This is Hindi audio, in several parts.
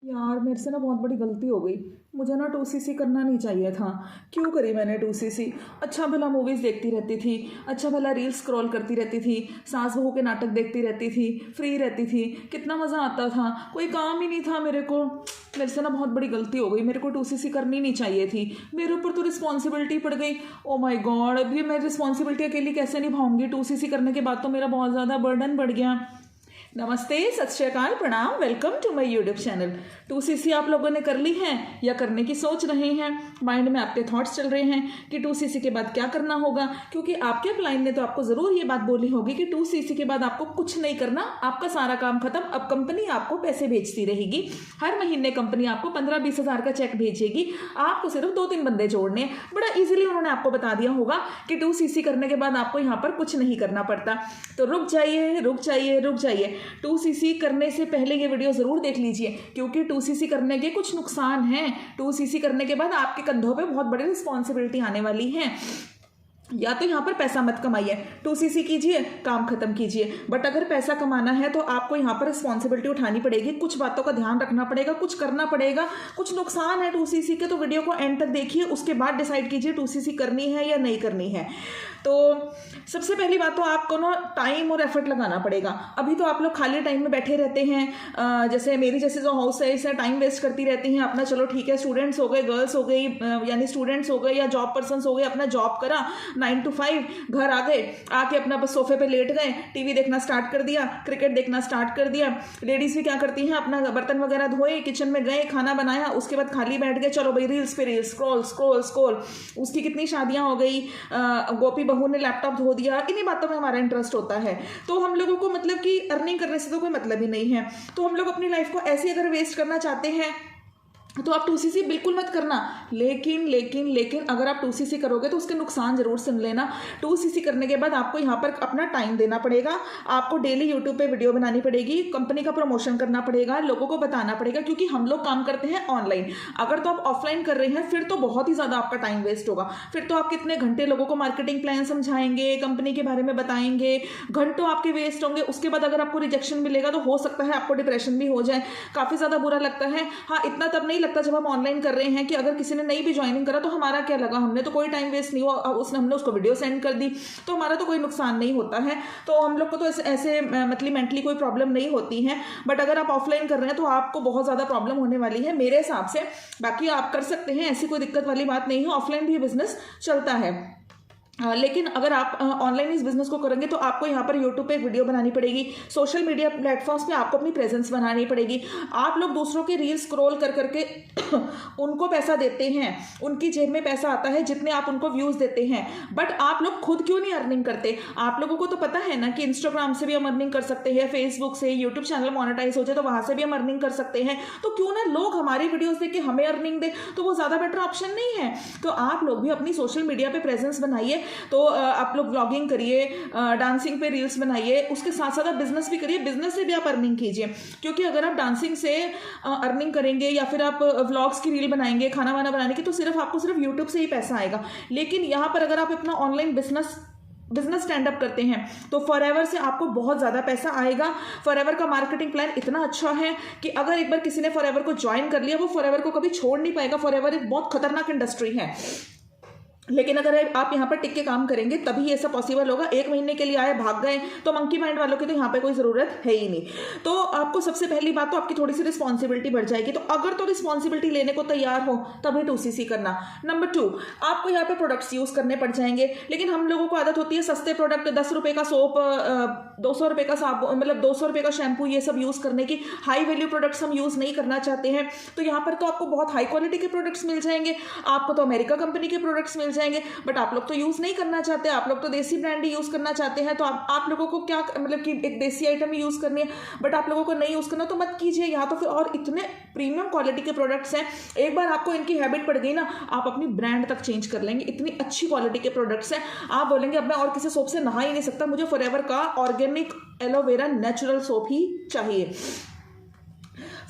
यार मेरे से ना बहुत बड़ी गलती हो गई। मुझे ना 2cc करना नहीं चाहिए था। क्यों करी मैंने 2cc? अच्छा भला मूवीज़ देखती रहती थी, अच्छा भला रील्स स्क्रॉल करती रहती थी, सास बहू के नाटक देखती रहती थी, फ्री रहती थी, कितना मज़ा आता था, कोई काम ही नहीं था मेरे को। मेरे से ना बहुत बड़ी गलती हो गई, मेरे को 2cc करनी नहीं चाहिए थी। मेरे ऊपर तो रिस्पॉन्सिबिलिटी पड़ गई। ओ माय गॉड, अभी मैं रिस्पॉन्सिबिलिटी अकेली कैसे निभाऊंगी? 2cc करने के बाद तो मेरा बहुत ज़्यादा बर्डन बढ़ गया। नमस्ते, सत श्री अकाल, प्रणाम, welcome to my YouTube channel. 2cc आप लोगों ने कर ली है या करने की सोच रहे हैं? माइंड में आपके थॉट्स चल रहे हैं कि 2cc के बाद क्या करना होगा, क्योंकि आपके अपलाइन ने तो आपको ज़रूर ये बात बोली होगी कि 2cc के बाद आपको कुछ नहीं करना, आपका सारा काम खत्म। अब कंपनी आपको पैसे भेजती रहेगी, हर महीने कंपनी आपको 15-20 हज़ार का चेक भेजेगी, आपको सिर्फ 2-3 बंदे जोड़ने हैं। बड़ा ईजिली उन्होंने आपको बता दिया होगा कि 2cc करने के बाद आपको यहाँ पर कुछ नहीं करना पड़ता। तो रुक जाइए, रुक जाइए, रुक जाइए। 2cc करने से पहले ये वीडियो ज़रूर देख लीजिए, क्योंकि 2cc करने के कुछ नुकसान हैं। 2cc करने के बाद आपके कंधों पे बहुत बड़ी रिस्पॉन्सिबिलिटी आने वाली है। या तो यहाँ पर पैसा मत कमाइए, 2cc कीजिए, काम खत्म कीजिए। बट अगर पैसा कमाना है तो आपको यहाँ पर रिस्पॉन्सिबिलिटी उठानी पड़ेगी, कुछ बातों का ध्यान रखना पड़ेगा, कुछ करना पड़ेगा, कुछ नुकसान है 2cc के। तो वीडियो को एंड तक देखिए, उसके बाद डिसाइड कीजिए 2cc करनी है या नहीं करनी है। तो सबसे पहली बात तो आपको ना टाइम और एफर्ट लगाना पड़ेगा। अभी तो आप लोग खाली टाइम में बैठे रहते हैं, जैसे मेरी जैसे जो हाउस वाइफ है टाइम वेस्ट करती रहती हैं अपना। चलो ठीक है, स्टूडेंट्स हो गए, गर्ल्स हो गई, यानी स्टूडेंट्स हो गए या जॉब पर्सन्स हो गए, अपना जॉब करा 9 to 5, घर आ गए, आके अपना बस सोफे पे लेट गए, टीवी देखना स्टार्ट कर दिया, क्रिकेट देखना स्टार्ट कर दिया। लेडीज़ भी क्या करती हैं, अपना बर्तन वगैरह धोए, किचन में गए, खाना बनाया, उसके बाद खाली बैठ गए, चलो भाई रील्स पे रील्स, स्क्रॉल स्क्रॉल स्क्रॉल। उसकी कितनी शादियां हो गई, गोपी बहू ने लैपटॉप धो दिया, इन्हीं बातों में हमारा इंटरेस्ट होता है। तो हम लोगों को मतलब कि अर्निंग करने से तो कोई मतलब ही नहीं है। तो हम लोग अपनी लाइफ को ऐसे अगर वेस्ट करना चाहते हैं तो आप 2cc बिल्कुल मत करना। लेकिन लेकिन लेकिन अगर आप 2cc करोगे तो उसके नुकसान जरूर सुन लेना। 2cc करने के बाद आपको यहाँ पर अपना टाइम देना पड़ेगा, आपको डेली यूट्यूब पे वीडियो बनानी पड़ेगी, कंपनी का प्रमोशन करना पड़ेगा, लोगों को बताना पड़ेगा, क्योंकि हम लोग काम करते हैं ऑनलाइन। अगर तो आप ऑफलाइन कर रहे हैं फिर तो बहुत ही ज़्यादा आपका टाइम वेस्ट होगा। फिर तो आप कितने घंटे लोगों को मार्केटिंग प्लान समझाएंगे, कंपनी के बारे में बताएंगे, घंटों आपके वेस्ट होंगे। उसके बाद अगर आपको रिजेक्शन मिलेगा तो हो सकता है आपको डिप्रेशन भी हो जाए, काफ़ी ज़्यादा बुरा लगता है। हाँ, इतना तब नहीं लगता जब हम ऑनलाइन कर रहे हैं कि अगर किसी ने नहीं भी ज्वाइनिंग करा तो हमारा क्या लगा, हमने तो कोई टाइम वेस्ट नहीं हुआ, हमने उसको वीडियो सेंड कर दी तो हमारा तो कोई नुकसान नहीं होता है। तो हम लोग को तो ऐसे मतलब मेंटली कोई प्रॉब्लम नहीं होती है। बट अगर आप ऑफलाइन कर रहे हैं तो आपको बहुत ज़्यादा प्रॉब्लम होने वाली है मेरे हिसाब से। बाकी आप कर सकते हैं, ऐसी कोई दिक्कत वाली बात नहीं है, ऑफलाइन भी बिजनेस चलता है। लेकिन अगर आप ऑनलाइन इस बिज़नेस को करेंगे तो आपको यहाँ पर यूट्यूब पे एक वीडियो बनानी पड़ेगी, सोशल मीडिया प्लेटफॉर्म्स पे आपको अपनी प्रेजेंस बनानी पड़ेगी। आप लोग दूसरों के रील स्क्रॉल कर करके उनको पैसा देते हैं, उनकी जेब में पैसा आता है जितने आप उनको व्यूज़ देते हैं। बट आप लोग खुद क्यों नहीं अर्निंग करते? आप लोगों को तो पता है ना कि इंस्टाग्राम से भी हम अर्निंग कर सकते हैं, फेसबुक से, यूट्यूब चैनल मोनेटाइज हो जाए तो वहाँ से भी हम अर्निंग कर सकते हैं। तो क्यों ना लोग हमारी वीडियोज़ देख के हमें अर्निंग दे? तो वो ज़्यादा बेटर ऑप्शन नहीं है? तो आप लोग भी अपनी सोशल मीडिया पर प्रेजेंस बनाइए। तो आप लोग व्लॉगिंग करिए, डांसिंग पे रील्स बनाइए, उसके साथ साथ आप बिजनेस भी करिए, बिजनेस से भी आप अर्निंग कीजिए। क्योंकि अगर आप डांसिंग से अर्निंग करेंगे या फिर आप व्लॉग्स की रील बनाएंगे खाना वाना बनाने की, तो आपको सिर्फ यूट्यूब से ही पैसा आएगा। लेकिन यहाँ पर अगर आप अपना ऑनलाइन बिजनेस स्टैंड अप करते हैं तो फॉरएवर से आपको बहुत ज़्यादा पैसा आएगा। फॉरएवर का मार्केटिंग प्लान इतना अच्छा है कि अगर एक बार किसी ने फॉरएवर को ज्वाइन कर लिया वो फॉरएवर को कभी छोड़ नहीं पाएगा। फॉरएवर एक बहुत खतरनाक इंडस्ट्री है, लेकिन अगर आप यहाँ पर टिक के काम करेंगे तभी ये सब पॉसिबल होगा। 1 महीने के लिए आए भाग गए तो मंकी माइंड वालों की तो यहाँ पे कोई ज़रूरत है ही नहीं। तो आपको सबसे पहली बात तो आपकी थोड़ी सी रिस्पॉन्सिबिलिटी बढ़ जाएगी। तो अगर तो रिस्पॉन्सिबिलिटी लेने को तैयार हो तभी 2cc करना। नंबर 2, आपको यहाँ पे प्रोडक्ट्स यूज़ करने पड़ जाएंगे। लेकिन हम लोगों को आदत होती है सस्ते प्रोडक्ट, 10 रुपये का सोप, 200 रुपये का साबुन, मतलब 200 रुपये का शैम्पू, ये सब यूज़ करने की। हाई वैल्यू प्रोडक्ट्स हम यूज़ नहीं करना चाहते हैं। तो यहाँ पर तो आपको बहुत हाई क्वालिटी के प्रोडक्ट्स मिल जाएंगे, आपको तो अमेरिका कंपनी के प्रोडक्ट्स मिल जाएंगे। बट आप लोग तो यूज़ नहीं करना चाहते, आप लोग तो देसी ब्रांड ही यूज़ करना चाहते हैं। तो आप लोगों को क्या मतलब कि एक देसी आइटम ही यूज़ करनी है, बट आप लोगों को नहीं यूज़ करना तो मत कीजिए। यहाँ तो फिर और इतने प्रीमियम क्वालिटी के प्रोडक्ट्स हैं, एक बार आपको इनकी हैबिट पड़ गई ना, आप अपनी ब्रांड तक चेंज कर लेंगे। इतनी अच्छी क्वालिटी के प्रोडक्ट्स हैं, आप बोलेंगे अब मैं और किसी सोप से नहा ही नहीं सकता, मुझे फॉरएवर का ऑर्गेनिक एलोवेरा नेचुरल सोप ही चाहिए।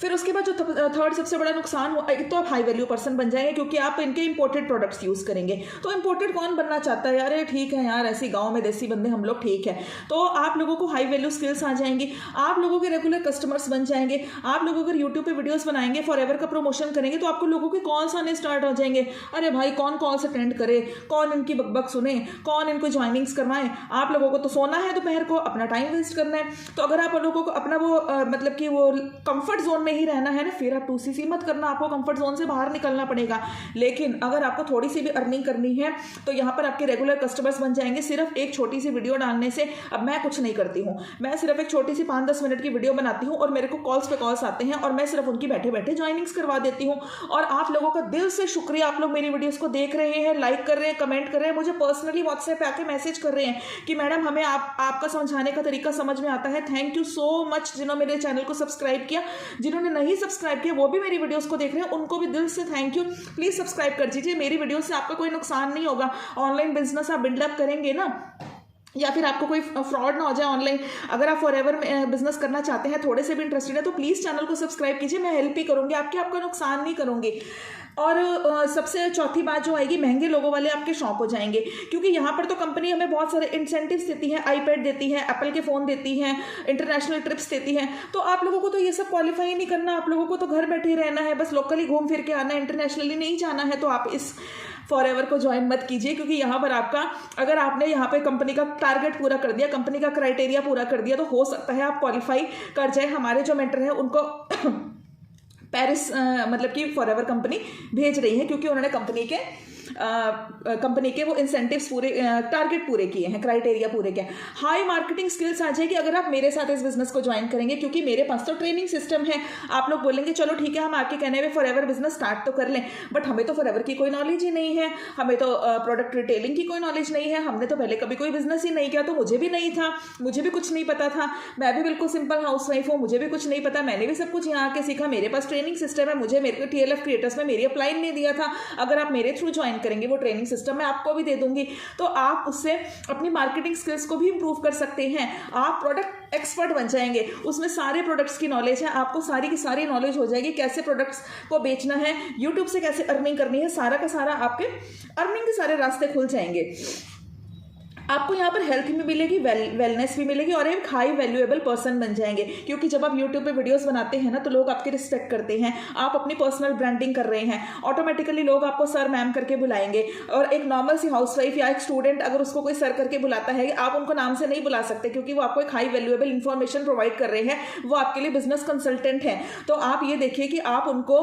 फिर उसके बाद जो थर्ड सबसे बड़ा नुकसान हो, एक तो आप हाई वैल्यू पर्सन बन जाएंगे क्योंकि आप इनके इंपोर्टेड प्रोडक्ट्स यूज़ करेंगे। तो इंपोर्टेड कौन बनना चाहता है यार, ठीक है यार, ऐसी गाँव में देसी बंदे हम लोग, ठीक है। तो आप लोगों को हाई वैल्यू स्किल्स आ जाएंगी, आप लोगों के रेगुलर कस्टमर्स बन जाएंगे। आप लोग अगर यूट्यूब पे वीडियोस बनाएंगे, फॉरएवर का प्रमोशन करेंगे, तो आपको लोगों के कॉल्स आने स्टार्ट हो जाएंगे। अरे भाई कौन कॉल्स अटेंड करे, कौन इनकी बकबक सुने, कौन इनको ज्वाइनिंग्स करवाएं। आप लोगों को तो सोना है दोपहर को, अपना टाइम वेस्ट करना है। तो अगर आप लोगों को अपना वो मतलब कि वो कंफर्ट जोन में ही रहना है ना, फिर आप 2cc मत करना, आपको कंफर्ट जोन से बाहर निकलना पड़ेगा। लेकिन अगर आपको थोड़ी सी भी अर्निंग करनी है तो यहाँ पर आपके रेगुलर कस्टमर्स बन जाएंगे सिर्फ एक छोटी सी वीडियो डालने से। अब मैं कुछ नहीं करती हूँ, मैं सिर्फ एक छोटी सी 5-10 मिनट की वीडियो बनाती हूँ और मेरे को कॉल्स पे कॉल्स आते हैं और मैं सिर्फ उनकी बैठे बैठे ज्वाइनिंग्स करवा देती हूँ। और आप लोगों का दिल से शुक्रिया, आप लोग मेरी वीडियोस को देख रहे हैं, लाइक कर रहे हैं, कमेंट कर रहे हैं, मुझे पर्सनली व्हाट्सएप पे आके मैसेज कर रहे हैं कि मैडम हमें आपका समझाने का तरीका समझ में आता है। थैंक यू सो मच जिन्होंने मेरे चैनल को सब्सक्राइब किया, जिन्होंने नहीं सब्सक्राइब किया वो भी मेरी वीडियोस को देख रहे हैं, उनको भी दिल से थैंक यू। प्लीज सब्सक्राइब कर दीजिए, मेरी वीडियो से आपका कोई नुकसान नहीं होगा। ऑनलाइन बिजनेस आप बिल्डअप करेंगे ना, या फिर आपको कोई फ्रॉड ना हो जाए ऑनलाइन। अगर आप फॉरएवर बिजनेस करना चाहते हैं, थोड़े से भी इंटरेस्टेड है, तो प्लीज़ चैनल को सब्सक्राइब कीजिए, मैं हेल्प ही करूँगी, आपका नुकसान नहीं करूँगी। और सबसे चौथी बात जो आएगी, महंगे लोगों वाले आपके शौक हो जाएंगे, क्योंकि यहाँ पर तो कंपनी हमें बहुत सारे इंसेंटिव्स देती है, आईपैड देती है, एप्पल के फ़ोन देती है, इंटरनेशनल ट्रिप्स देती है। तो आप लोगों को तो ये सब क्वालिफाई नहीं करना, आप लोगों को तो घर बैठे रहना है, बस लोकली घूम फिर के आना है, इंटरनेशनली नहीं जाना है। तो आप इस फॉरएवर को ज्वाइन मत कीजिए, क्योंकि यहाँ पर आपका, अगर आपने यहाँ पे कंपनी का टारगेट पूरा कर दिया, कंपनी का क्राइटेरिया पूरा कर दिया, तो हो सकता है आप क्वालिफाई कर जाए। हमारे जो मेंटर हैं उनको पेरिस मतलब कि फॉरएवर कंपनी भेज रही है, क्योंकि उन्होंने कंपनी के वो इंसेंटिव्स पूरे, टारगेट पूरे किए हैं, क्राइटेरिया पूरे किए। हाई मार्केटिंग स्किल्स आ जाएगी अगर आप मेरे साथ इस बिजनेस को ज्वाइन करेंगे, क्योंकि मेरे पास तो ट्रेनिंग सिस्टम है। आप लोग बोलेंगे चलो ठीक है, हम आपके कहने में फॉरएवर बिजनेस स्टार्ट तो कर लें, बट हमें तो फॉरएवर की कोई नॉलेज ही नहीं है, हमें तो प्रोडक्ट रिटेलिंग की कोई नॉलेज नहीं है, हमने तो पहले कभी कोई बिजनेस ही नहीं किया, तो मुझे भी नहीं था, मुझे भी कुछ नहीं पता था। मैं भी बिल्कुल सिंपल हाउसवाइफ हूँ, मुझे भी कुछ नहीं पता, मैंने भी सब कुछ यहाँ आके सीखा। मेरे पास ट्रेनिंग सिस्टम है, मुझे मेरे TLF क्रिएटर्स में मेरी अपलाइन नहीं दिया था। अगर आप मेरे थ्रू ज्वाइन करेंगे, वो ट्रेनिंग सिस्टम मैं आपको भी दे दूंगी, तो आप उससे अपनी मार्केटिंग स्किल्स को भी इंप्रूव कर सकते हैं। आप प्रोडक्ट एक्सपर्ट बन जाएंगे, उसमें सारे प्रोडक्ट्स की नॉलेज है, आपको सारी की सारी नॉलेज हो जाएगी, कैसे प्रोडक्ट्स को बेचना है, यूट्यूब से कैसे अर्निंग करनी है, सारा का सारा आपके अर्निंग के सारे रास्ते खुल जाएंगे। आपको यहाँ पर हेल्थ भी मिलेगी, वेलनेस भी मिलेगी, और एक हाई वैल्यूएबल पर्सन बन जाएंगे, क्योंकि जब आप यूट्यूब पे वीडियोस बनाते हैं ना, तो लोग आपकी रिस्पेक्ट करते हैं, आप अपनी पर्सनल ब्रांडिंग कर रहे हैं, ऑटोमेटिकली लोग आपको सर मैम करके बुलाएंगे। और एक नॉर्मल सी हाउसवाइफ या एक स्टूडेंट अगर उसको कोई सर करके बुलाता है, आप उनको नाम से नहीं बुला सकते, क्योंकि वो आपको एक हाई वैल्यूएबल इंफॉर्मेशन प्रोवाइड कर रहे हैं, वो आपके लिए बिजनेस कंसल्टेंट हैं। तो आप ये देखिए कि आप उनको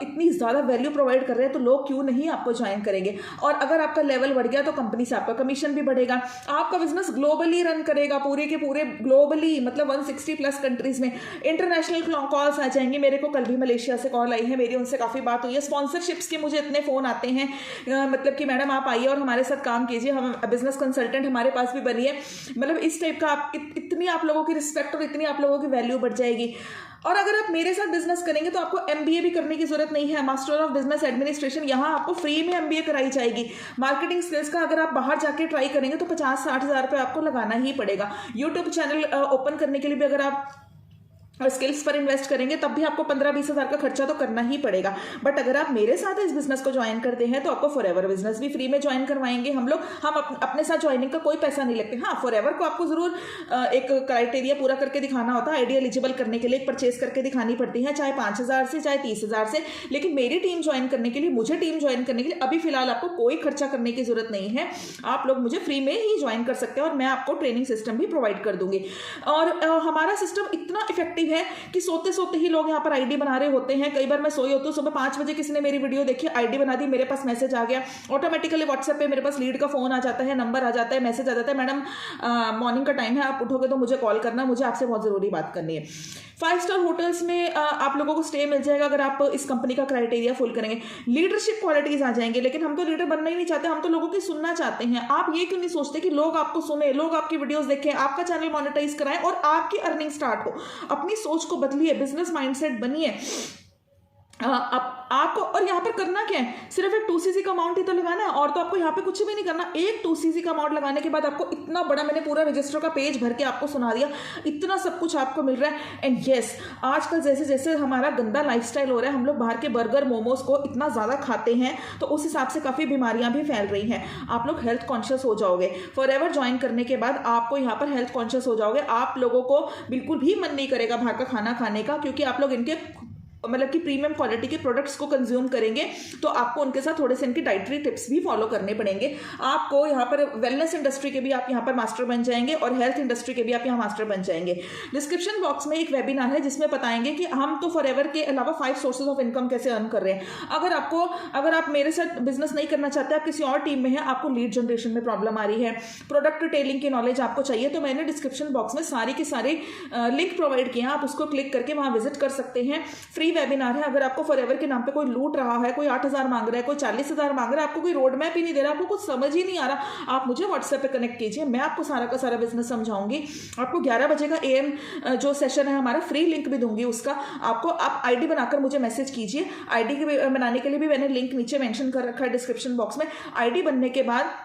इतनी ज़्यादा वैल्यू प्रोवाइड कर रहे हैं, तो लोग क्यों नहीं आपको ज्वाइन करेंगे। और अगर आपका लेवल बढ़ गया तो कंपनी से आपका कमीशन भी बढ़ेगा, आपका बिजनेस ग्लोबली रन करेगा, पूरे के पूरे ग्लोबली, मतलब 160+ कंट्रीज में। इंटरनेशनल कॉल्स आ जाएंगे, मेरे को कल भी मलेशिया से कॉल आई है, मेरी उनसे काफ़ी बात हुई है। स्पॉन्सरशिप्स के मुझे इतने फ़ोन आते हैं, मतलब कि मैडम आप आइए और हमारे साथ काम कीजिए, हम बिजनेस कंसल्टेंट हमारे पास भी बनिए। मतलब इस टाइप का इतनी आप लोगों की रिस्पेक्ट और इतनी आप लोगों की वैल्यू बढ़ जाएगी। और अगर आप मेरे साथ बिजनेस करेंगे तो आपको MBA भी करने की जरूरत नहीं है, मास्टर ऑफ बिजनेस एडमिनिस्ट्रेशन, यहाँ आपको फ्री में MBA कराई जाएगी। मार्केटिंग स्किल्स का अगर आप बाहर जाके ट्राई करेंगे तो 50-60 हज़ार रुपये आपको लगाना ही पड़ेगा। यूट्यूब चैनल ओपन करने के लिए भी अगर आप स्किल्स पर इन्वेस्ट करेंगे तब भी आपको 15-20 हज़ार का खर्चा तो करना ही पड़ेगा। बट अगर आप मेरे साथ इस बिजनेस को ज्वाइन करते हैं तो आपको फॉरएवर बिजनेस भी फ्री में ज्वाइन करवाएंगे हम लोग। हम अपने साथ ज्वाइनिंग का कोई पैसा नहीं लगते। हाँ, फॉरएवर को आपको जरूर एक क्राइटेरिया पूरा करके दिखाना होता है, आईडी एलिजिबल करने के लिए एक परचेज करके दिखानी पड़ती है, चाहे 5,000 से चाहे 30,000 से। लेकिन मेरी टीम ज्वाइन करने के लिए, मुझे टीम ज्वाइन करने के लिए अभी फिलहाल आपको कोई खर्चा करने की जरूरत नहीं है, आप लोग मुझे फ्री में ही ज्वाइन कर सकते हैं और मैं आपको ट्रेनिंग सिस्टम भी प्रोवाइड कर दूंगी। और हमारा सिस्टम इतना इफेक्टिव है कि सोते ही लोग यहाँ पर आईडी बना रहे होते हैं। कई बार मैं सोई होती हूँ, सुबह 5 बजे किसी ने मेरी वीडियो देखी, आईडी बना दी, मेरे पास मैसेज आ गया, ऑटोमेटिकली व्हाट्सएप पे मेरे पास लीड का फोन आ जाता है, नंबर आ जाता है, मैसेज आ जाता है, मैडम मॉर्निंग का टाइम है, आप उठोगे तो मुझे कॉल करना, मुझे आपसे बहुत जरूरी बात करनी है। 5 स्टार होटल्स में आप लोगों को स्टे मिल जाएगा अगर आप इस कंपनी का क्राइटेरिया फुल करेंगे। लीडरशिप क्वालिटीज आ जाएंगे, लेकिन हम तो लीडर बनना ही नहीं चाहते, हम तो लोगों की सुनना चाहते हैं। आप ये क्यों नहीं सोचते कि लोग आपको सुने, लोग आपकी वीडियोस देखें, आपका चैनल मोनेटाइज कराएं और आपकी अर्निंग स्टार्ट हो। अपनी सोच को बदलिए, बिजनेस माइंडसेट बनिए। आपको और यहाँ पर करना क्या है, सिर्फ एक 2cc का अमाउंट ही तो लगाना है, और तो आपको यहाँ पे कुछ भी नहीं करना। एक 2cc का अमाउंट लगाने के बाद आपको इतना बड़ा, मैंने पूरा रजिस्टर का पेज भर के आपको सुना दिया, इतना सब कुछ आपको मिल रहा है। एंड यस, आजकल जैसे जैसे हमारा गंदा लाइफस्टाइल हो रहा है, हम लोग बाहर के बर्गर मोमोज को इतना ज़्यादा खाते हैं, तो उस हिसाब से काफ़ी बीमारियां भी फैल रही हैं। आप लोग हेल्थ कॉन्शियस हो जाओगे। फॉरएवर ज्वाइन करने के बाद आपको यहाँ पर हेल्थ कॉन्शियस हो जाओगे। आप लोगों को बिल्कुल भी मन नहीं करेगा बाहर का खाना खाने का, क्योंकि आप लोग इनके मतलब कि प्रीमियम क्वालिटी के प्रोडक्ट्स को कंज्यूम करेंगे, तो आपको उनके साथ थोड़े से इनकी डाइटरी टिप्स भी फॉलो करने पड़ेंगे। आपको यहाँ पर वेलनेस इंडस्ट्री के भी आप यहाँ पर मास्टर बन जाएंगे, और हेल्थ इंडस्ट्री के भी आप यहाँ मास्टर बन जाएंगे। डिस्क्रिप्शन बॉक्स में एक वेबिनार है जिसमें बताएंगे कि हम तो फॉरएवर के अलावा 5 सोर्सेज ऑफ इनकम कैसे अर्न कर रहे हैं। अगर आप मेरे साथ बिजनेस नहीं करना चाहते, आप किसी और टीम में हैं, आपको लीड जनरेशन में प्रॉब्लम आ रही है, प्रोडक्ट रिटेलिंग की नॉलेज आपको चाहिए, तो मैंने डिस्क्रिप्शन बॉक्स में सारी की सारी लिंक प्रोवाइड किए हैं। आप उसको क्लिक करके वहाँ विजिट कर सकते हैं। फ्री वेबिनार है। अगर आपको फॉरएवर के नाम पे कोई लूट रहा है, कोई 8,000 मांग रहा है, कोई 40,000 मांग रहा है, आपको कोई रोड मैप ही नहीं दे रहा, आपको कुछ समझ ही नहीं आ रहा, आप मुझे व्हाट्सएप पे कनेक्ट कीजिए, मैं आपको सारा का सारा बिजनेस समझाऊंगी। आपको 11 बजे का AM जो सेशन है हमारा, फ्री लिंक भी दूंगी उसका। आप ID बनाकर मुझे मैसेज कीजिए। ID बनाने के लिए भी मैंने लिंक नीचे मेंशन कर रखा है डिस्क्रिप्शन बॉक्स में। ID बनने के बाद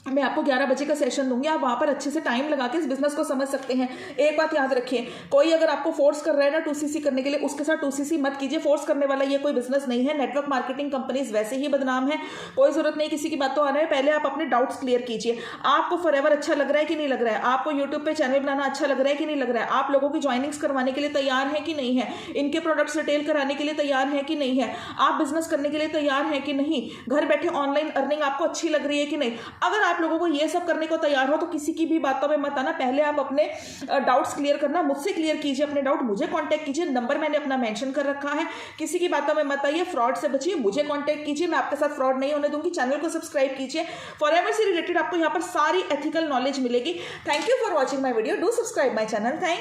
मैं आपको 11 बजे का सेशन दूंगी। आप वहाँ पर अच्छे से टाइम लगा के इस बिजनेस को समझ सकते हैं। एक बात याद रखिए, कोई अगर आपको फोर्स कर रहा है ना 2cc करने के लिए, उसके साथ 2cc मत कीजिए। फोर्स करने वाला ये कोई बिजनेस नहीं है। नेटवर्क मार्केटिंग कंपनीज वैसे ही बदनाम है, कोई जरूरत नहीं किसी की बात तो आना है। पहले आप अपने डाउट्स क्लियर कीजिए। आपको फॉरएवर अच्छा लग रहा है कि नहीं लग रहा है? आपको यूट्यूब पे चैनल बनाना अच्छा लग रहा है कि नहीं लग रहा है? आप लोगों की ज्वाइनिंग्स करवाने के लिए तैयार है कि नहीं है? इनके प्रोडक्ट्स रिटेल कराने के लिए तैयार है कि नहीं है? आप बिजनेस करने के लिए तैयार है कि नहीं? घर बैठे ऑनलाइन अर्निंग आपको अच्छी लग रही है कि नहीं? अगर आप लोगों को ये सब करने को तैयार हो तो किसी की भी बातों में मत आना। पहले आप अपने डाउट्स क्लियर करना, मुझसे क्लियर कीजिए अपने डाउट, मुझे कांटेक्ट कीजिए। नंबर मैंने अपना मेंशन कर रखा है। किसी की बातों में मत आइए, फ्रॉड से बचिए, मुझे कांटेक्ट कीजिए, मैं आपके साथ फ्रॉड नहीं होने दूंगी। चैनल को सब्सक्राइब कीजिए। फॉरएवर से रिलेटेड आपको यहाँ पर सारी एथिकल नॉलेज मिलेगी। Thank you for watching my video. Do subscribe my channel. Thank